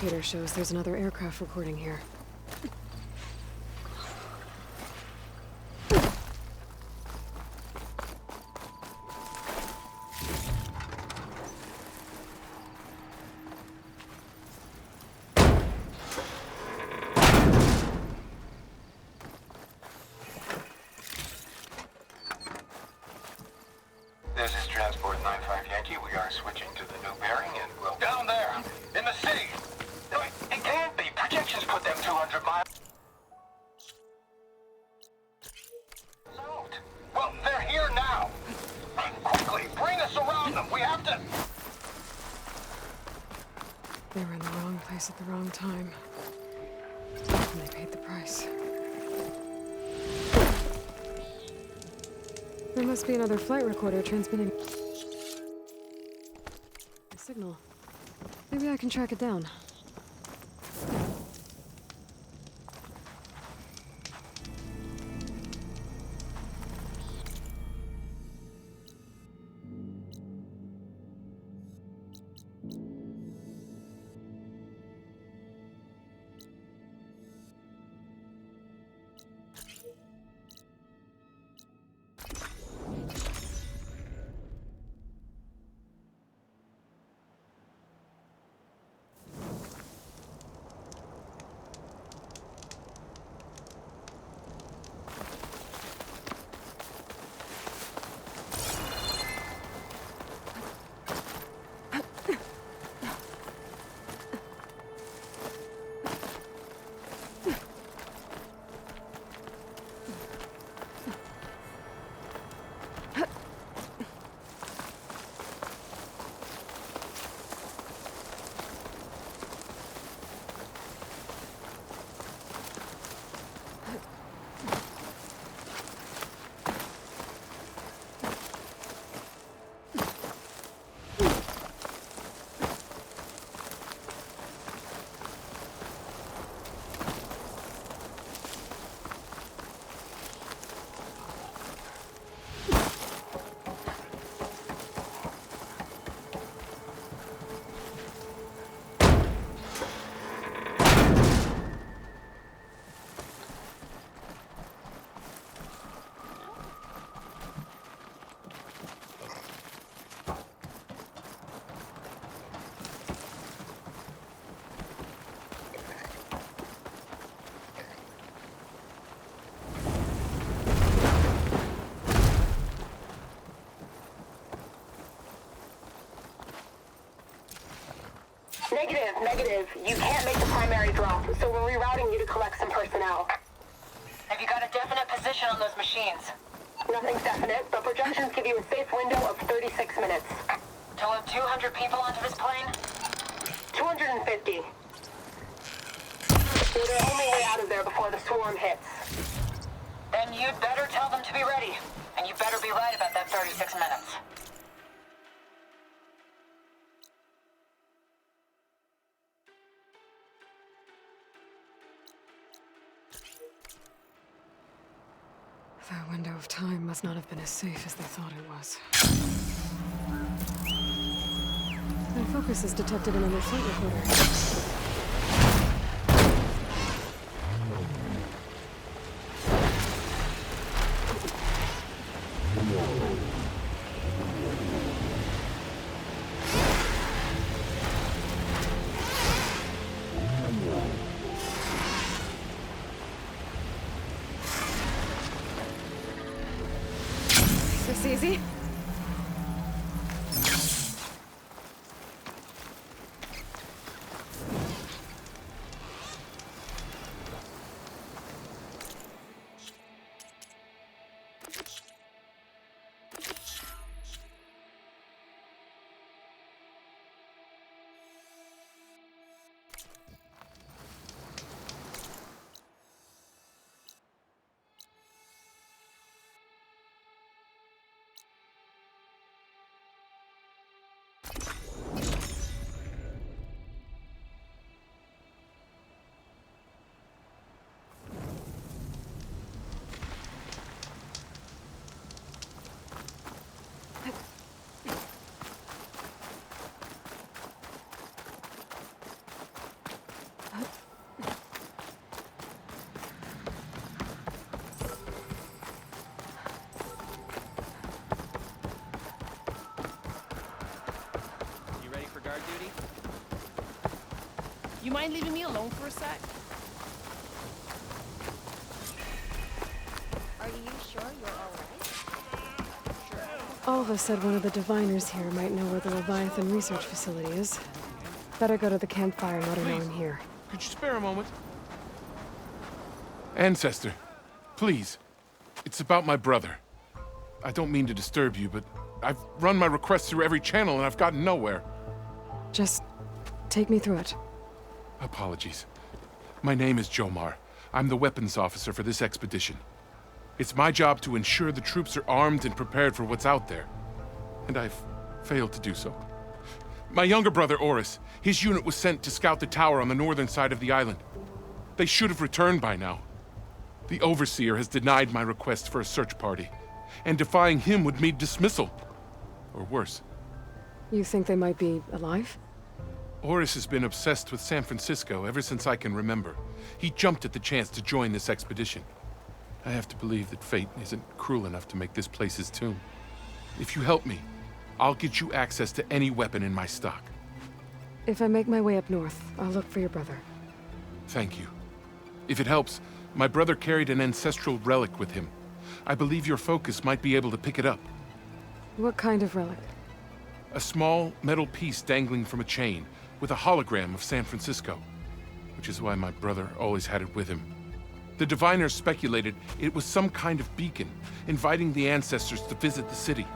locator shows there's another aircraft recording here. This is Transport 95 Yankee. We are switching to the new bearing and we'll... Down there! In the city! No, it can't be. Projections put them 200 miles... out. Well, they're here now! Quickly, bring us around them! We have to... They were in the wrong place at the wrong time. And they paid the price. There must be another flight recorder transmitting a signal. Maybe I can track it down. Negative. You can't make the primary drop, so we're rerouting you to collect some personnel. Have you got a definite position on those machines? Nothing's definite, but projections give you a safe window of 36 minutes. To load 200 people onto this plane? 250. They're their only way out of there before the swarm hits. Then you'd better tell them to be ready. And you better be right about that 36 minutes. That window of time must not have been as safe as they thought it was. My focus has detected another flight recorder. Easy. You mind leaving me alone for a sec? Are you sure you're alright? Alva said one of the diviners here might know where the Leviathan research facility is. Better go to the campfire and let her know I'm here. Could you spare a moment? Ancestor, please. It's about my brother. I don't mean to disturb you, but I've run my requests through every channel and I've gotten nowhere. Just take me through it. Apologies. My name is Jomar. I'm the weapons officer for this expedition. It's my job to ensure the troops are armed and prepared for what's out there. And I've failed to do so. My younger brother, Oris, his unit was sent to scout the tower on the northern side of the island. They should have returned by now. The Overseer has denied my request for a search party, and defying him would mean dismissal. Or worse. You think they might be alive? Oris has been obsessed with San Francisco ever since I can remember. He jumped at the chance to join this expedition. I have to believe that fate isn't cruel enough to make this place his tomb. If you help me, I'll get you access to any weapon in my stock. If I make my way up north, I'll look for your brother. Thank you. If it helps, my brother carried an ancestral relic with him. I believe your focus might be able to pick it up. What kind of relic? A small metal piece dangling from a chain, with a hologram of San Francisco, which is why my brother always had it with him. The diviners speculated it was some kind of beacon, inviting the ancestors to visit the city.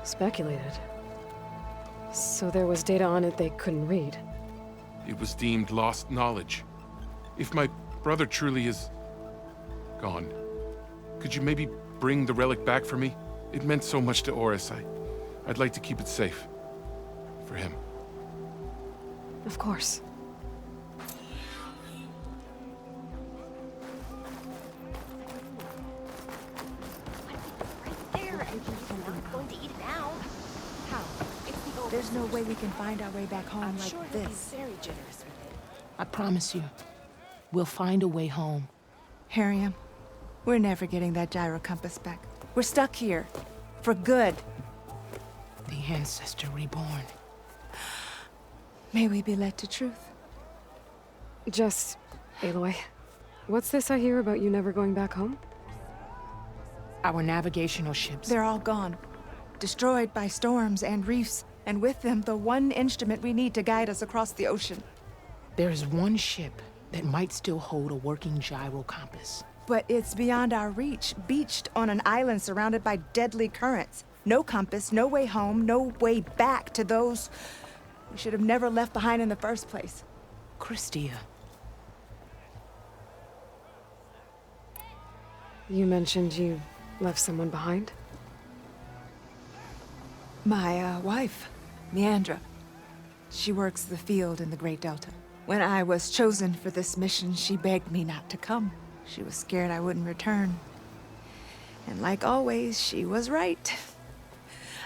Speculated. So there was data on it they couldn't read. It was deemed lost knowledge. If my brother truly is gone, could you maybe bring the relic back for me? It meant so much to Oris. I'd like to keep it safe. For him. Of course. There, and he's not going to eat it now. How? There's no way we can find our way back home like this. Very generous with it. I promise you, we'll find a way home. Harriam, we're never getting that gyro compass back. We're stuck here. For good. The ancestor reborn. May we be led to truth. Just, Aloy, what's this I hear about you never going back home? Our navigational ships. They're all gone. Destroyed by storms and reefs, and with them the one instrument we need to guide us across the ocean. There's one ship that might still hold a working gyro compass. But it's beyond our reach, beached on an island surrounded by deadly currents. No compass, no way home, no way back to those we should have never left behind in the first place. Christia. You mentioned you left someone behind? My wife, Meandra. She works the field in the Great Delta. When I was chosen for this mission, she begged me not to come. She was scared I wouldn't return. And like always, she was right.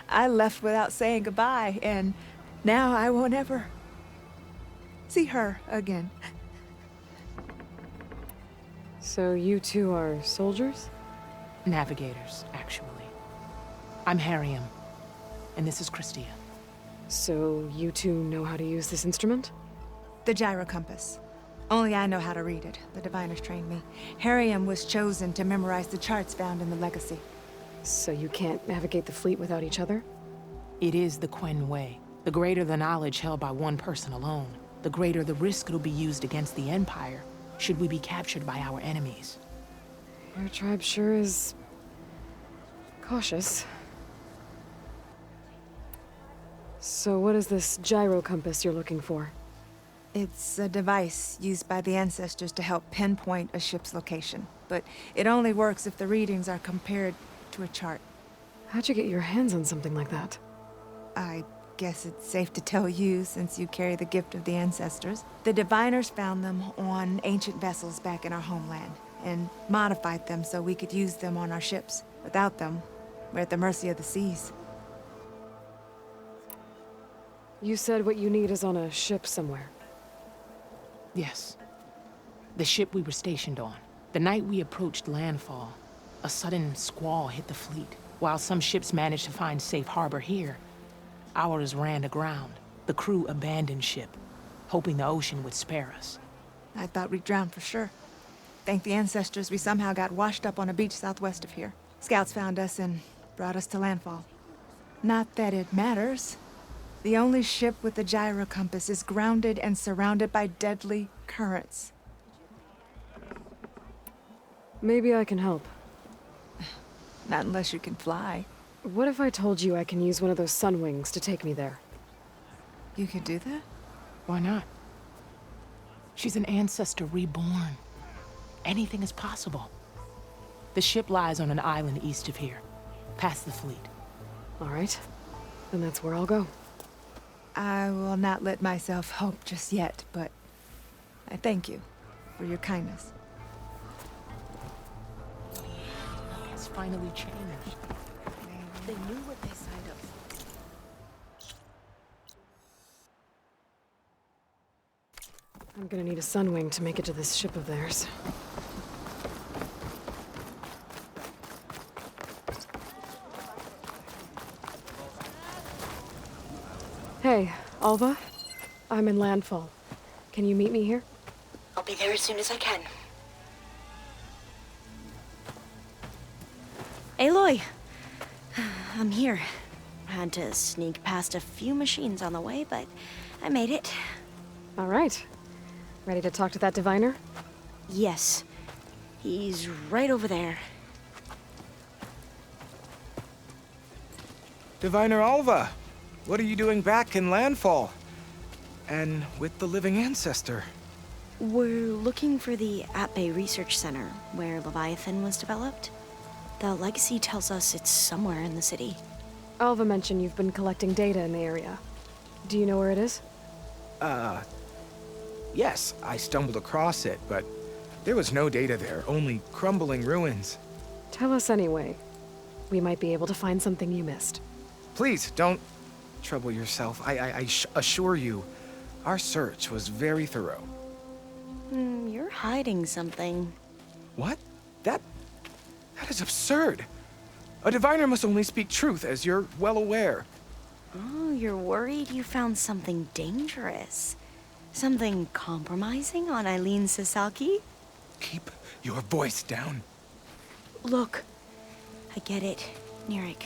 I left without saying goodbye, and now I won't ever see her again. So you two are soldiers? Navigators, actually. I'm Harriam, and this is Christia. So you two know how to use this instrument? The gyro compass. Only I know how to read it. The diviners trained me. Harriam was chosen to memorize the charts found in the legacy. So you can't navigate the fleet without each other? It is the Quen way. The greater the knowledge held by one person alone, the greater the risk it'll be used against the Empire, should we be captured by our enemies. Your tribe sure is cautious. So what is this gyro compass you're looking for? It's a device used by the ancestors to help pinpoint a ship's location. But it only works if the readings are compared to a chart. How'd you get your hands on something like that? I guess it's safe to tell you, since you carry the gift of the ancestors. The diviners found them on ancient vessels back in our homeland, and modified them so we could use them on our ships. Without them, we're at the mercy of the seas. You said what you need is on a ship somewhere. Yes. The ship we were stationed on. The night we approached landfall, a sudden squall hit the fleet. While some ships managed to find safe harbor here, ours ran aground. The crew abandoned ship. hoping the ocean would spare us. I thought we'd drown for sure. Thank the ancestors we somehow got washed up on a beach southwest of here. Scouts found us and brought us to landfall. Not that it matters. The only ship with the gyro compass is grounded and surrounded by deadly currents. Maybe I can help. Not unless you can fly. What if I told you I can use one of those sun wings to take me there? You could do that? Why not? She's an ancestor reborn. Anything is possible. The ship lies on an island east of here, past the fleet. All right. Then that's where I'll go. I will not let myself hope just yet, but I thank you for your kindness. It's finally changed. They knew what they signed up for. I'm gonna need a sun wing to make it to this ship of theirs. Hey, Alva. I'm in landfall. Can you meet me here? I'll be there as soon as I can. Aloy! I'm here. Had to sneak past a few machines on the way, but I made it. All right. Ready to talk to that diviner? Yes. He's right over there. Diviner Alva, what are you doing back in landfall? And with the living ancestor? We're looking for the At-Bay Research Center, where Leviathan was developed. The legacy tells us it's somewhere in the city. Alva mentioned you've been collecting data in the area. Do you know where it is? Yes, I stumbled across it, but there was no data there, only crumbling ruins. Tell us anyway. We might be able to find something you missed. Please, don't trouble yourself. I assure you, our search was very thorough. You're hiding something. What? That is absurd. A diviner must only speak truth, as you're well aware. Oh, you're worried you found something dangerous? Something compromising on Eileen Sasaki? Keep your voice down. Look, I get it, Neric.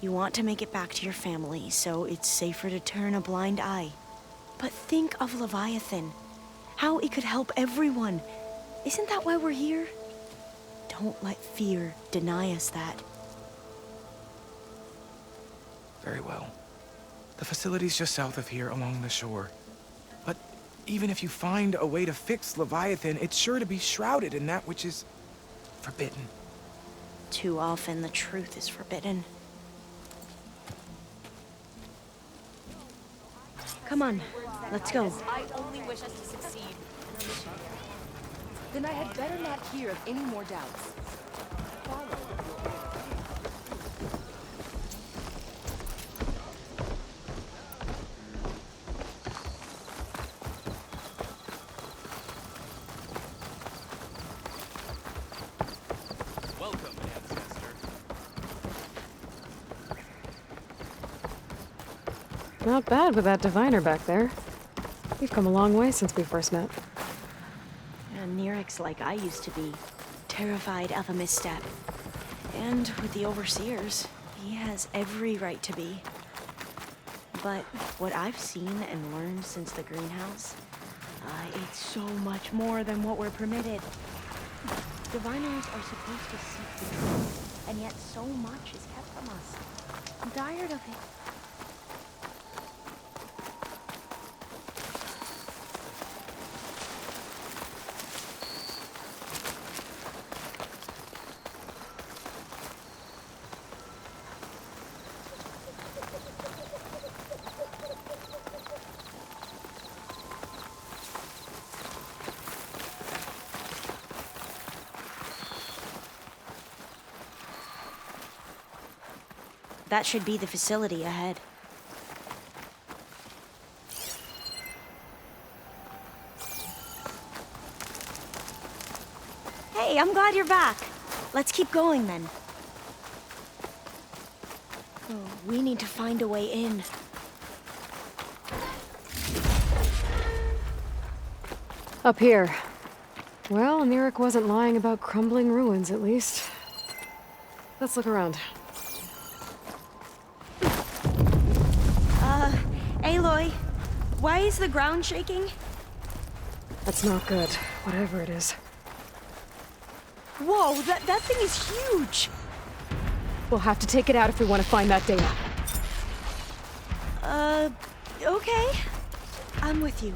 You want to make it back to your family, so it's safer to turn a blind eye. But think of Leviathan. How it could help everyone. Isn't that why we're here? Don't let fear deny us that. Very well. The facility's just south of here, along the shore. But even if you find a way to fix Leviathan, it's sure to be shrouded in that which is forbidden. Too often the truth is forbidden. Come on, let's go. I only wish us to succeed in our mission. Then I had better not hear of any more doubts. Follow your order. Welcome, ancestor. Not bad with that diviner back there. We've come a long way since we first met. And Neric's like I used to be, terrified of a misstep. And with the overseers, he has every right to be. But what I've seen and learned since the greenhouse, it's so much more than what we're permitted. Diviners are supposed to seek the truth, and yet so much is kept from us. I'm tired of it. That should be the facility ahead. Hey, I'm glad you're back. Let's keep going then. Oh, we need to find a way in. Up here. Well, Neric wasn't lying about crumbling ruins, at least. Let's look around. Aloy, why is the ground shaking? That's not good, whatever it is. Whoa, that thing is huge! We'll have to take it out if we want to find that data. Okay. I'm with you.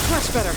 Much better.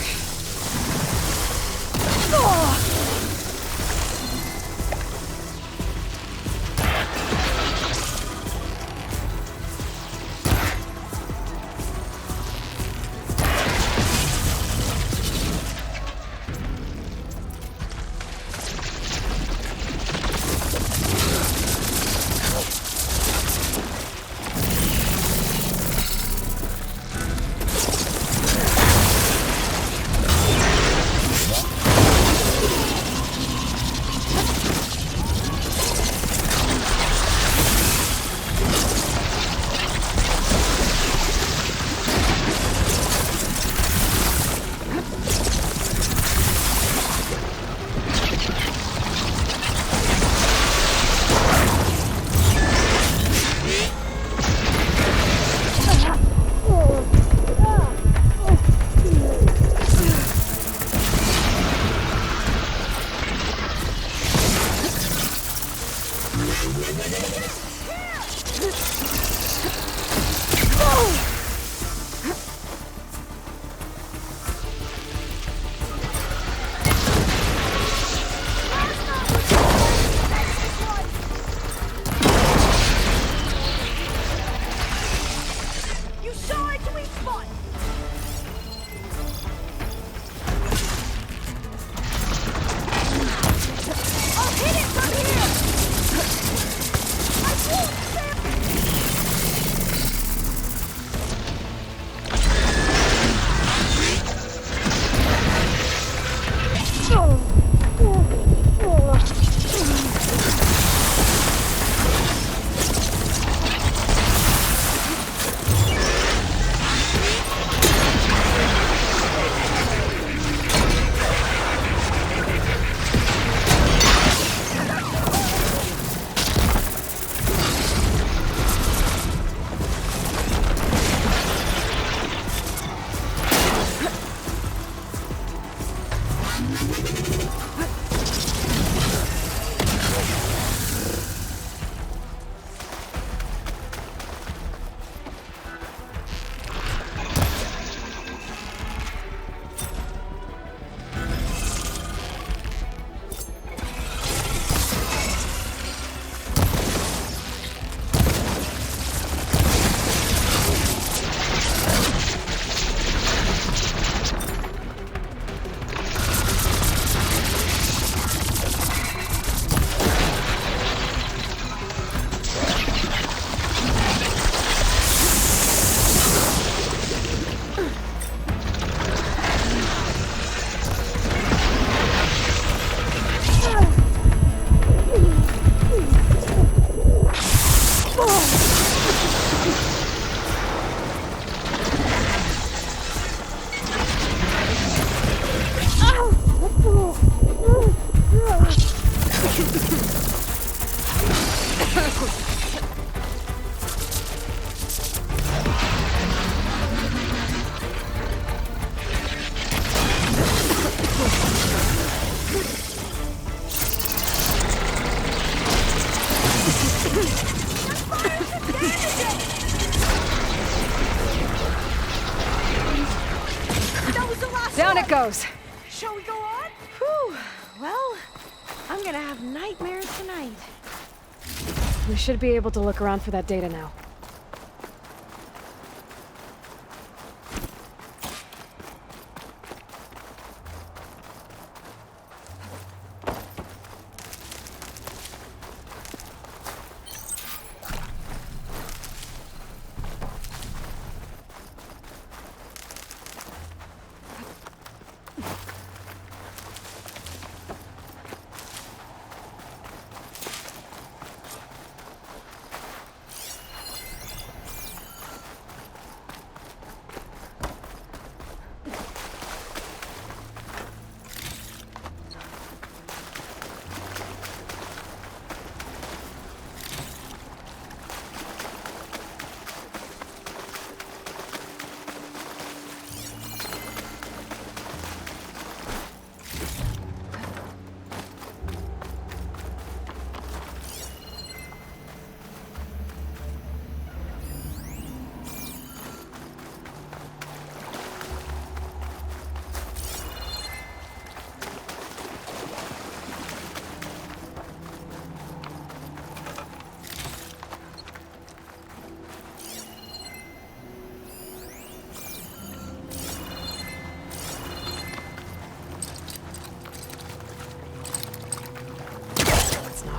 it goes. Shall we go on? Whew. Well, I'm gonna have nightmares tonight. We should be able to look around for that data now.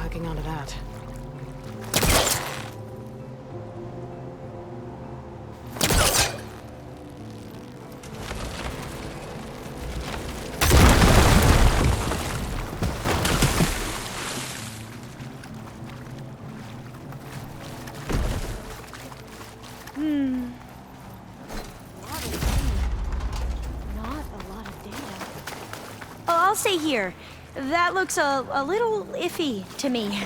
Hooking onto that. Not a lot of data. Oh, I'll say here. That looks a little iffy to me.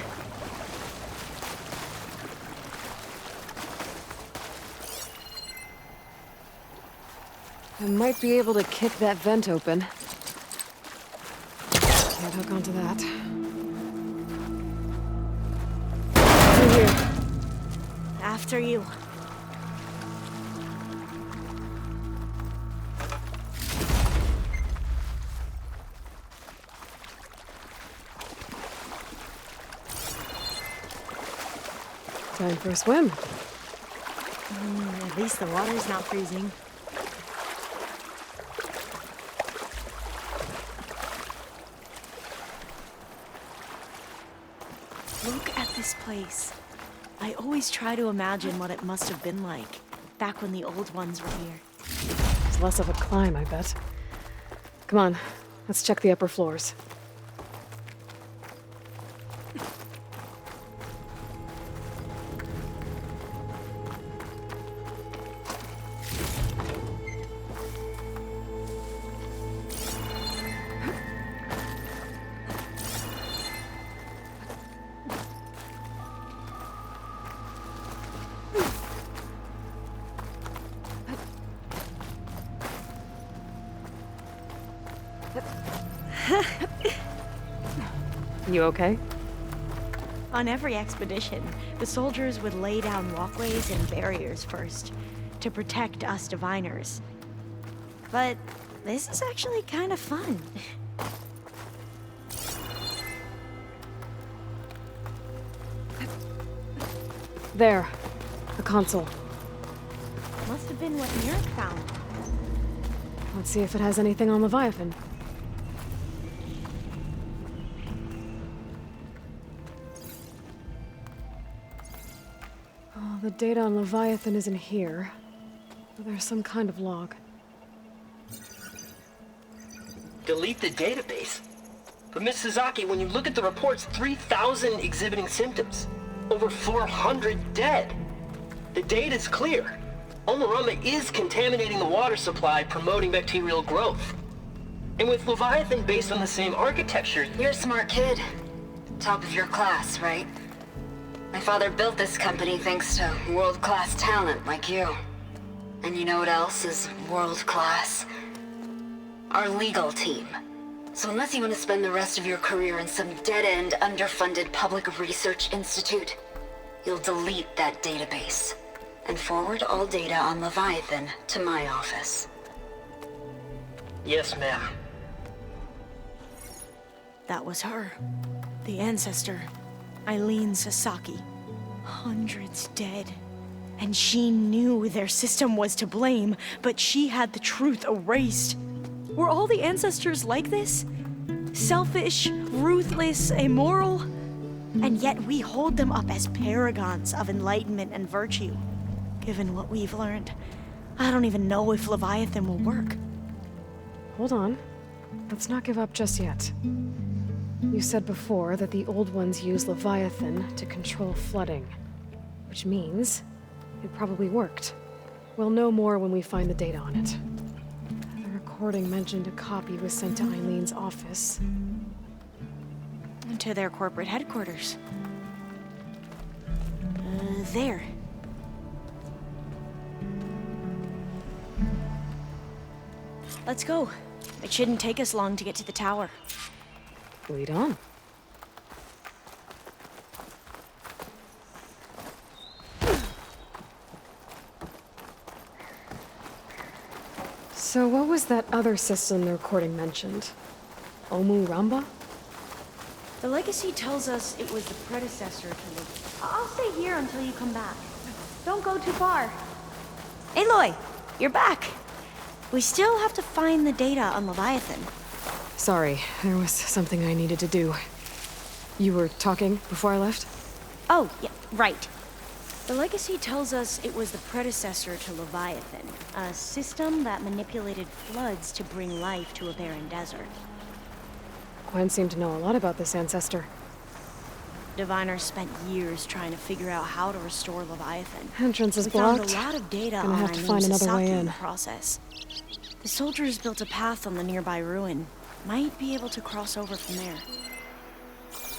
I might be able to kick that vent open. Can't hook onto that. Through here. After you. Time for a swim. At least the water's not freezing. Look at this place. I always try to imagine what it must have been like back when the old ones were here. It's less of a climb, I bet. Come on, let's check the upper floors. You okay? On every expedition, the soldiers would lay down walkways and barriers first to protect us diviners. But this is actually kind of fun. There, the console. Must have been what Nira found. Let's see if it has anything on Leviathan. Oh, the data on Leviathan isn't here. But there's some kind of log. Delete the database? But Miss Sasaki, when you look at the reports, 3,000 exhibiting symptoms. Over 400 dead. The data's clear. Omarama is contaminating the water supply, promoting bacterial growth. And with Leviathan based on the same architecture... You're a smart kid. Top of your class, right? My father built this company thanks to world-class talent like you. And you know what else is world-class? Our legal team. So unless you want to spend the rest of your career in some dead-end, underfunded public research institute, you'll delete that database and forward all data on Leviathan to my office. Yes, ma'am. That was her. The ancestor, Eileen Sasaki. Hundreds dead. And she knew their system was to blame, but she had the truth erased. Were all the ancestors like this? Selfish, ruthless, immoral? And yet we hold them up as paragons of enlightenment and virtue. Given what we've learned, I don't even know if Leviathan will work. Hold on. Let's not give up just yet. You said before that the old ones use Leviathan to control flooding. Which means it probably worked. We'll know more when we find the data on it. The recording mentioned a copy was sent to Eileen's office. To their corporate headquarters. There. Let's go. It shouldn't take us long to get to the tower. Lead on. So what was that other system the recording mentioned? Omu Ramba? The legacy tells us it was the predecessor to the... I'll stay here until you come back. Don't go too far. Aloy, you're back. We still have to find the data on Leviathan. Sorry, there was something I needed to do. You were talking before I left? Oh, yeah, right. The legacy tells us it was the predecessor to Leviathan, a system that manipulated floods to bring life to a barren desert. Gwen seemed to know a lot about this ancestor. Diviners spent years trying to figure out how to restore Leviathan. Entrance is we blocked. found a lot of data Gonna on have to Eileen find another Sasaki way in in. the process. The soldiers built a path on the nearby ruin. Might be able to cross over from there.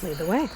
Lead the way.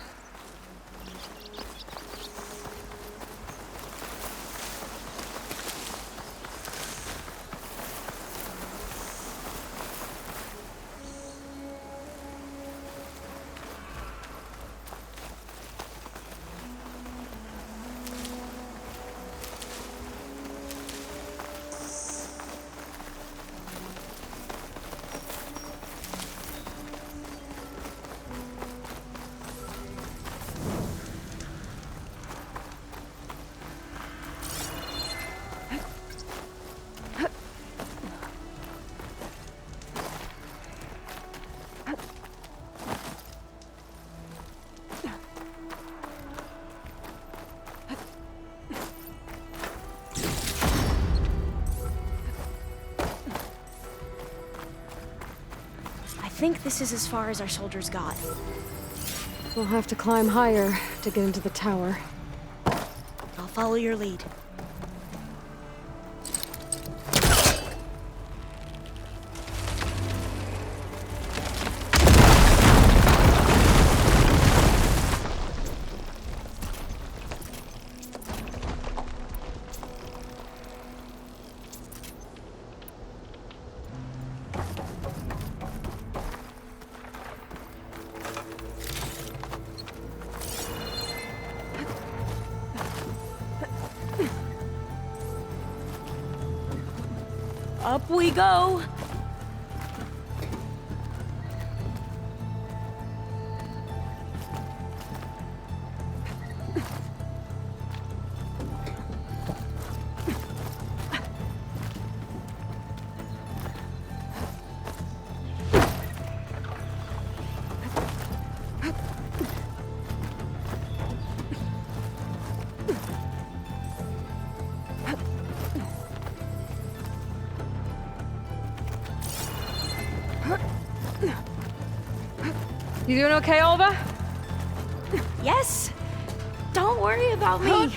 I think this is as far as our soldiers got. We'll have to climb higher to get into the tower. I'll follow your lead. Up we go! You doing okay, Olva? Yes! Don't worry about me!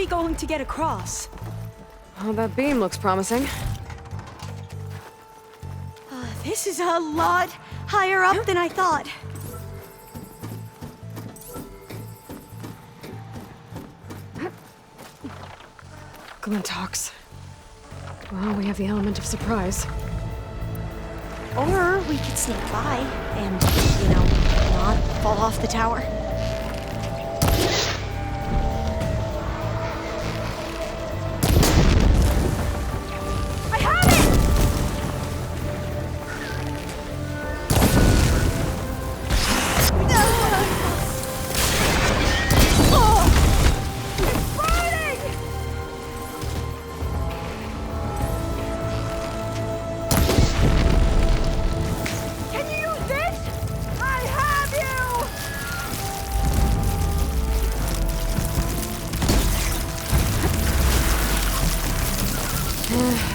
we going to get across? Oh, that beam looks promising. This is a lot higher up than I thought. Glinthawks. Well, we have the element of surprise. Or we could sneak by and, not fall off the tower.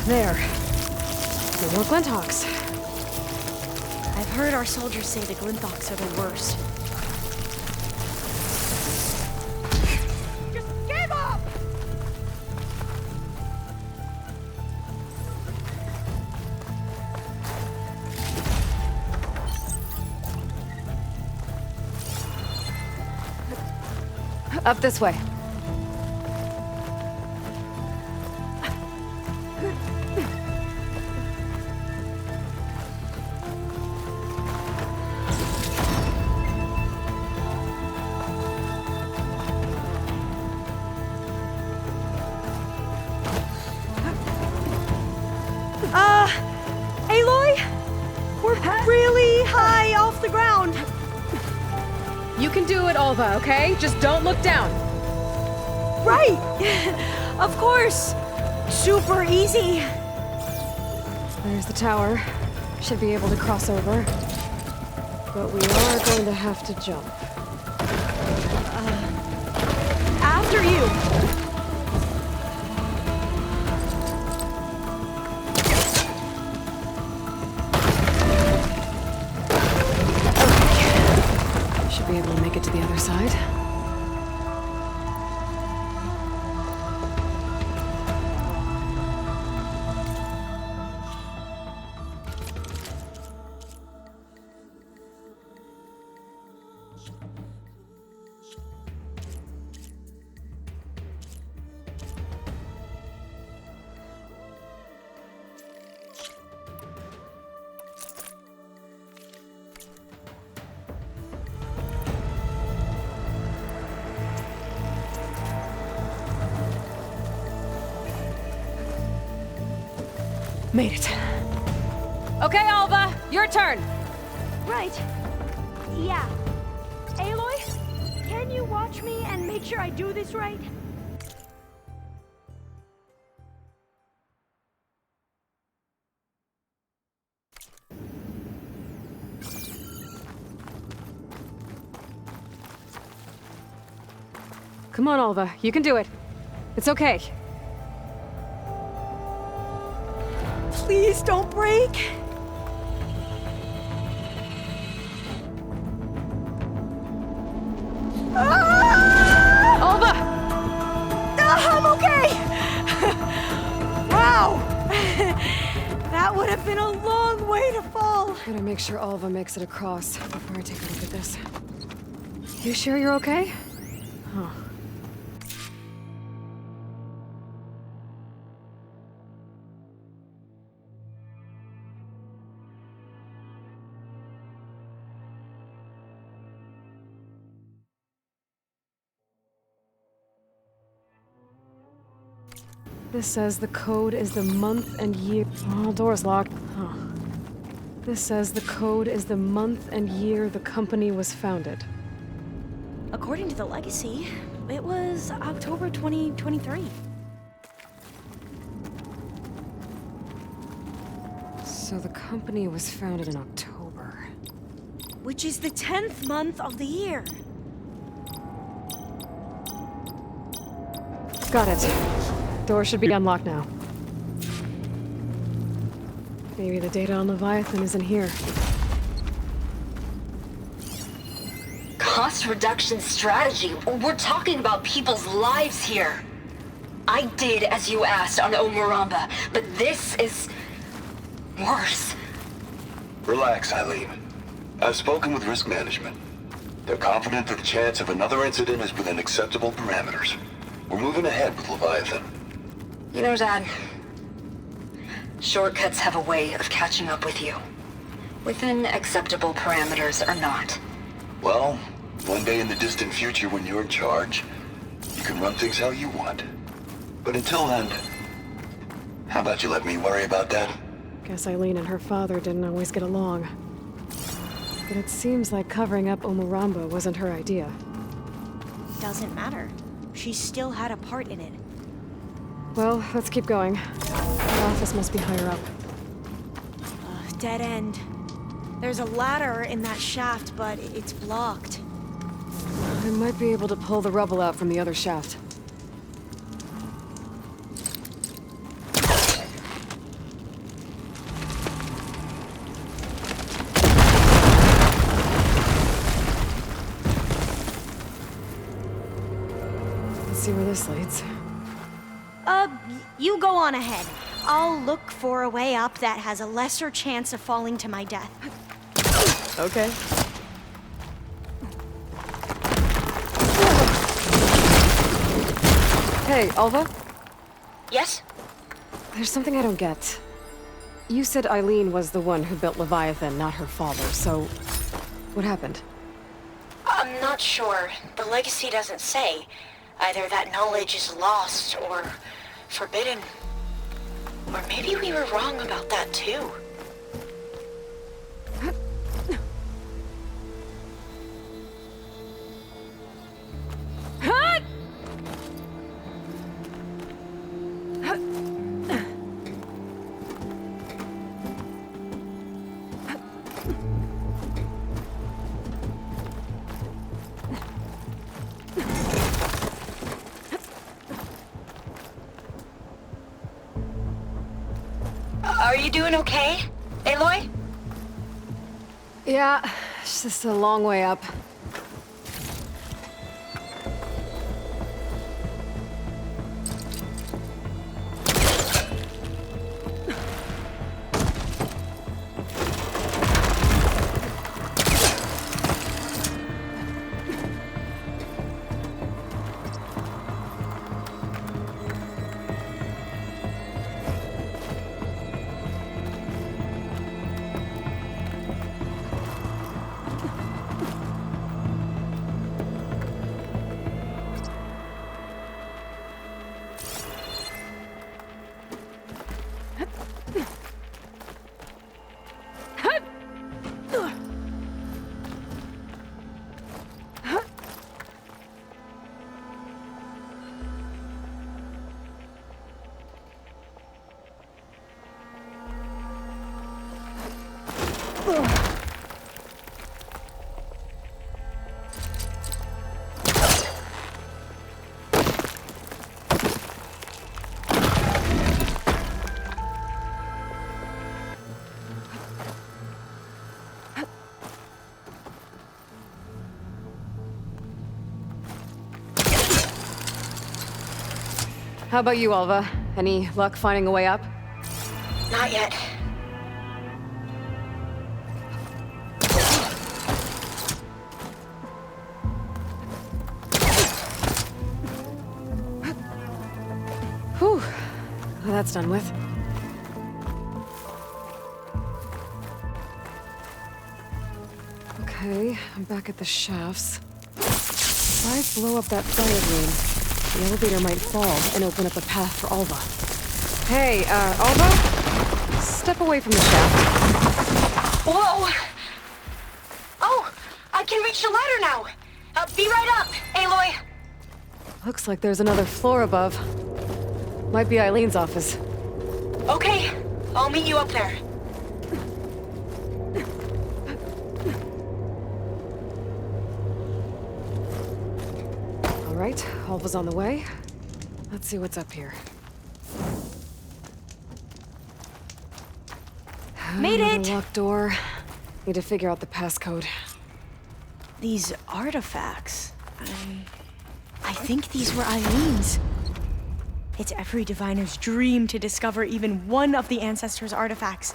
There. No more Glinthawks. I've heard our soldiers say the Glinthawks are the worst. Just give up! Up this way. Aloy? We're really high off the ground. You can do it, Alva, okay? Just don't look down. Right! Of course! Super easy. There's the tower. Should be able to cross over. But we are going to have to jump. After you! Should be able to make it to the other side. Made it. Okay, Alva, your turn. Right. Yeah. Aloy, can you watch me and make sure I do this right? Come on, Alva, you can do it. It's okay. Please don't break. Alva! I'm okay! Wow! That would have been a long way to fall. Gotta make sure Alva makes it across before I take a look at this. You sure you're okay? Huh. This says the code is the month and year. Oh, door's locked. Huh. This says the code is the month and year the company was founded. According to the legacy, it was October 2023. So the company was founded in October. Which is the 10th month of the year. Got it. Door should be unlocked now. Maybe the data on Leviathan is in here. Cost reduction strategy? We're talking about people's lives here. I did as you asked on Omuramba, but this is... worse. Relax, Eileen. I've spoken with risk management. They're confident that the chance of another incident is within acceptable parameters. We're moving ahead with Leviathan. You know, Dad, shortcuts have a way of catching up with you. Within acceptable parameters or not. Well, one day in the distant future when you're in charge, you can run things how you want. But until then, how about you let me worry about that? Guess Eileen and her father didn't always get along. But it seems like covering up Omuramba wasn't her idea. Doesn't matter. She still had a part in it. Well, let's keep going. The office must be higher up. Dead end. There's a ladder in that shaft, but it's blocked. I might be able to pull the rubble out from the other shaft. Let's see where this leads. You go on ahead. I'll look for a way up that has a lesser chance of falling to my death. Okay. Hey, Alva? Yes? There's something I don't get. You said Eileen was the one who built Leviathan, not her father, so... what happened? I'm not sure. The legacy doesn't say. Either that knowledge is lost or forbidden. Or maybe we were wrong about that too. Are you doing okay, Aloy? Yeah, it's just a long way up. How about you, Alva? Any luck finding a way up? Not yet. Whew. Well, that's done with. Okay, I'm back at the shafts. If I blow up that fire room, the elevator might fall and open up a path for Alva. Hey, Alva? Step away from the shaft. Whoa! Oh, I can reach the ladder now. Be right up, Aloy. Looks like there's another floor above. Might be Eileen's office. Okay, I'll meet you up there. All right, Alva's on the way. Let's see what's up here. Made it! Locked door. Need to figure out the passcode. These artifacts... I think these were Eileen's. It's every diviner's dream to discover even one of the ancestors' artifacts.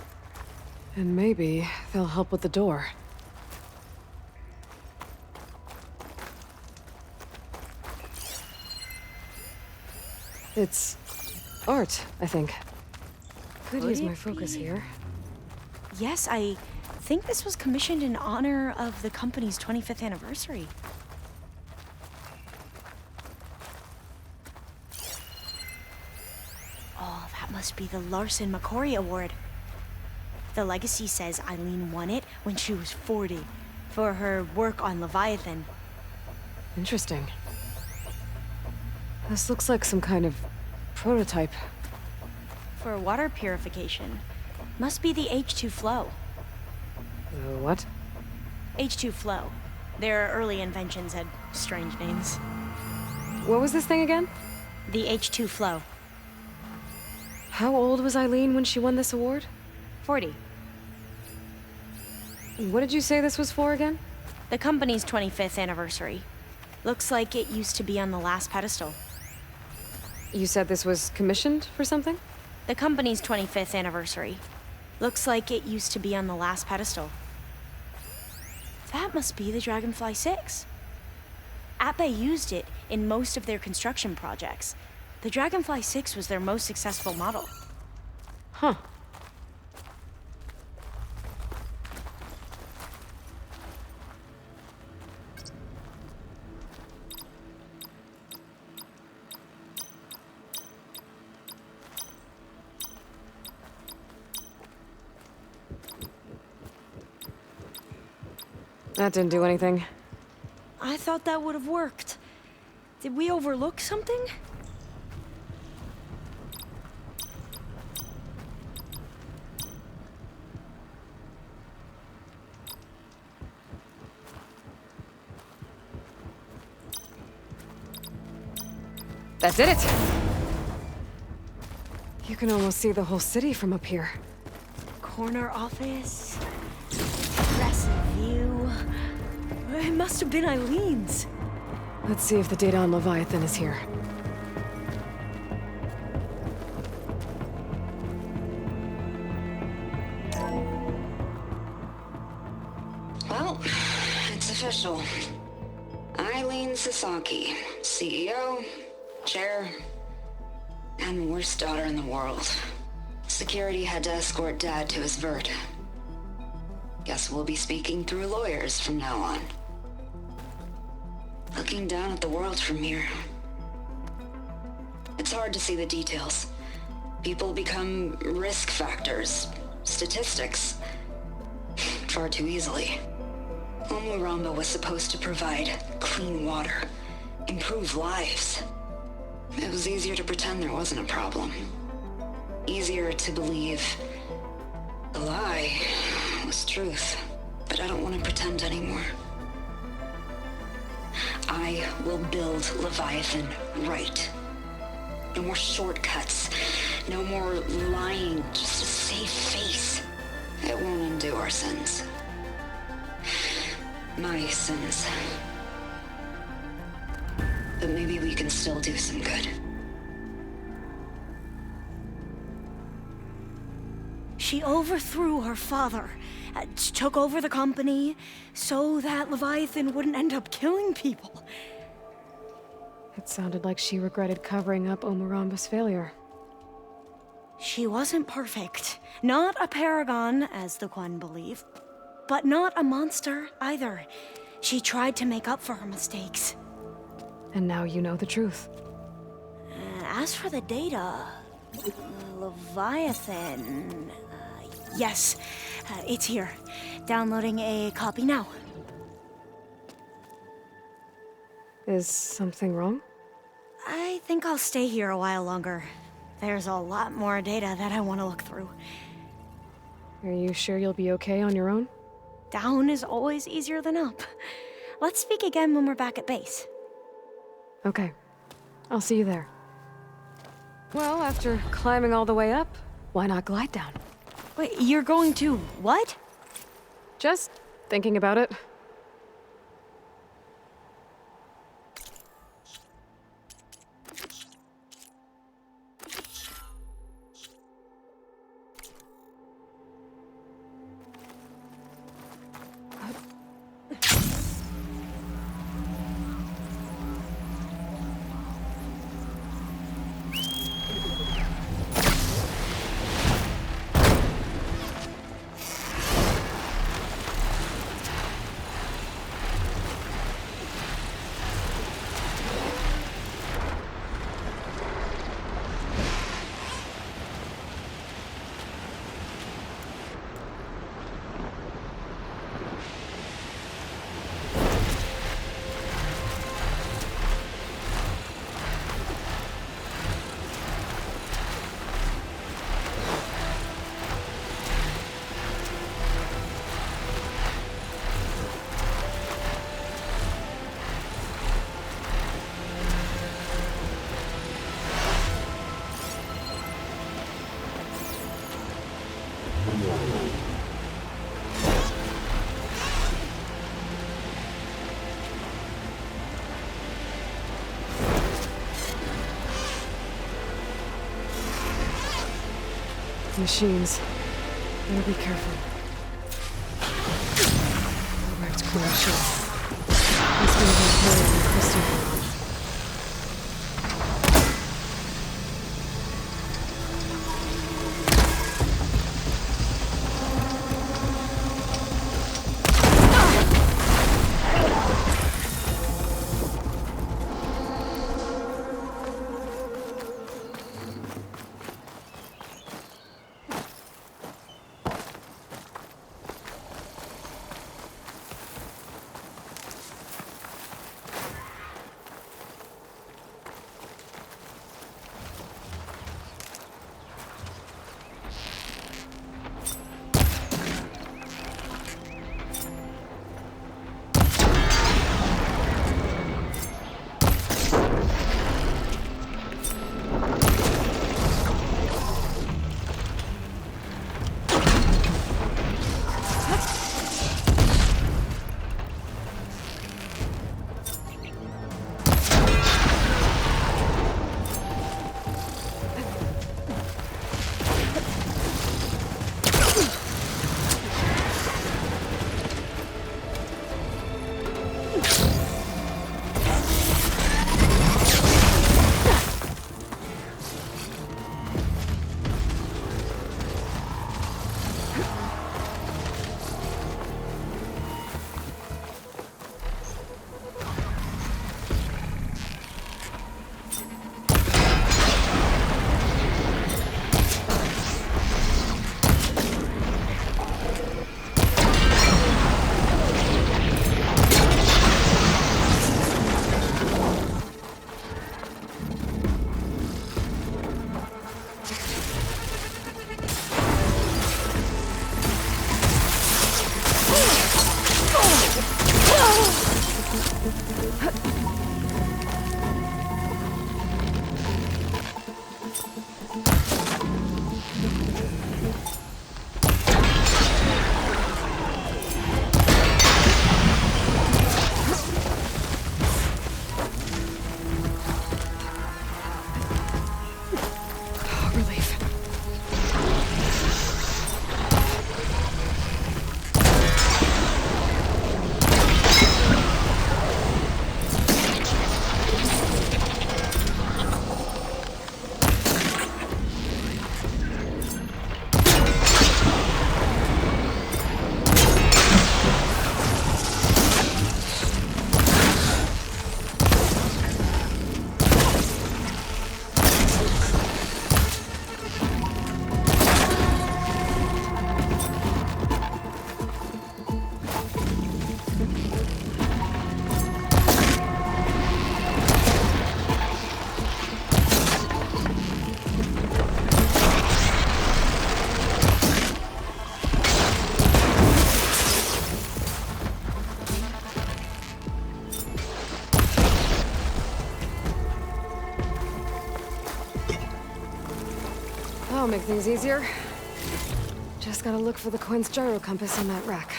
And maybe they'll help with the door. It's art, I think. Could use my focus here. Yes, I think this was commissioned in honor of the company's 25th anniversary. Oh, that must be the Larson McCory Award. The legacy says Eileen won it when she was 40 for her work on Leviathan. Interesting. This looks like some kind of prototype. For water purification. Must be the H2 flow. What? H2 flow. Their early inventions had strange names. What was this thing again? The H2 flow. How old was Eileen when she won this award? 40. What did you say this was for again? The company's 25th anniversary. Looks like it used to be on the last pedestal. You said this was commissioned for something? The company's 25th anniversary. Looks like it used to be on the last pedestal. That must be the Dragonfly 6. Atbay used it in most of their construction projects. The Dragonfly 6 was their most successful model. Huh. That didn't do anything. I thought that would have worked. Did we overlook something? That did it! You can almost see the whole city from up here. Corner office. Impressive view. It must have been Eileen's. Let's see if the data on Leviathan is here. Well, it's official. Eileen Sasaki, CEO, chair, and worst daughter in the world. Security had to escort Dad to his vert. Guess we'll be speaking through lawyers from now on. Looking down at the world from here. It's hard to see the details. People become risk factors, statistics, far too easily. Omuramba was supposed to provide clean water, improve lives. It was easier to pretend there wasn't a problem. Easier to believe the lie was truth. But I don't want to pretend anymore. I will build Leviathan right. No more shortcuts. No more lying just to save face. It won't undo our sins. My sins. But maybe we can still do some good. She overthrew her father, took over the company, so that Leviathan wouldn't end up killing people. It sounded like she regretted covering up Omuramba's failure. She wasn't perfect. Not a paragon, as the Quan believe, but not a monster either. She tried to make up for her mistakes. And now you know the truth. As for the data, Leviathan... yes, it's here. Downloading a copy now. Is something wrong? I think I'll stay here a while longer. There's a lot more data that I want to look through. Are you sure you'll be okay on your own? Down is always easier than up. Let's speak again when we're back at base. Okay. I'll see you there. Well, after climbing all the way up, why not glide down? Wait, you're going to what? Just thinking about it. machines. Better be careful. Wrecked clone ship. Must be the Imperium and Christian. That'll make things easier. Just gotta look for the coin's gyro compass on that rack.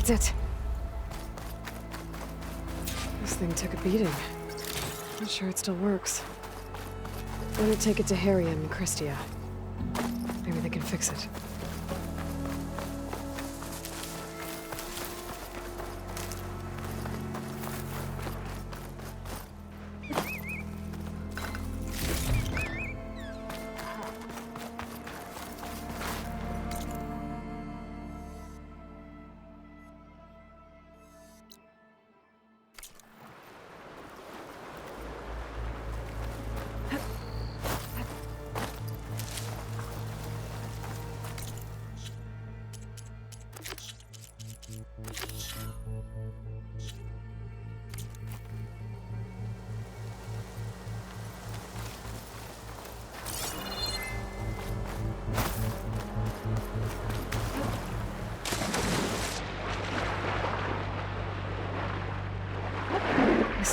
That's it. This thing took a beating. Not sure it still works. I'm gonna take it to Harry and Christia. Maybe they can fix it.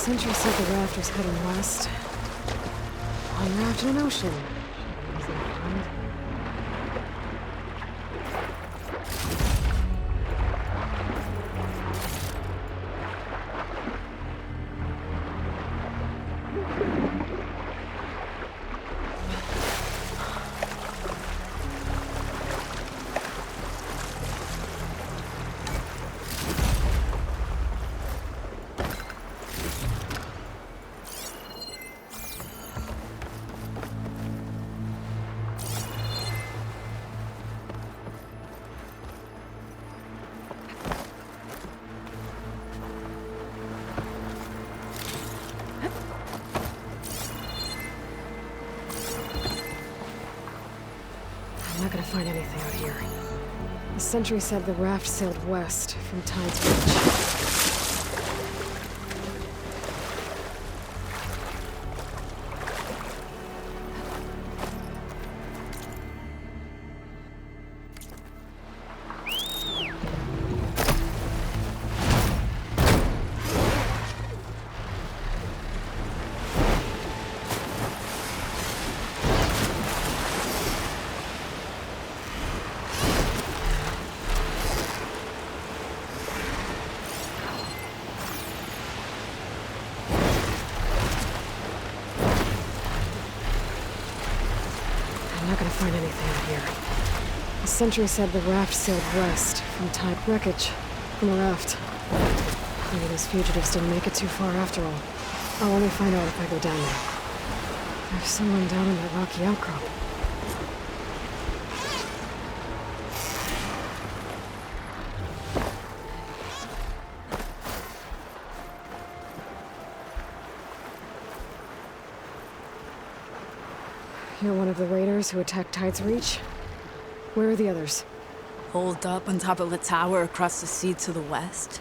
Sentry said the raft was heading west. One raft in an ocean. Easy to find. I'm not gonna find anything out here. The sentry said the raft sailed west from Tide's Reach. I'm not gonna find anything out here. The sentry said the raft sailed west from Tide wreckage. From a raft. Maybe those fugitives didn't make it too far after all. I'll only find out if I go down there. There's someone down in that rocky outcrop. You're one of the raiders who attacked Tide's Reach? Where are the others? Holed up on top of a tower across the sea to the west.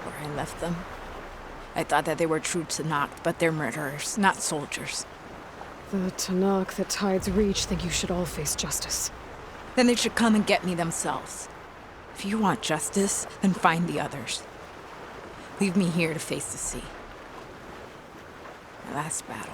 Where I left them. I thought that they were true Tanakh, but they're murderers, not soldiers. The Tanakh that Tide's Reach think you should all face justice. Then they should come and get me themselves. If you want justice, then find the others. Leave me here to face the sea. My last battle.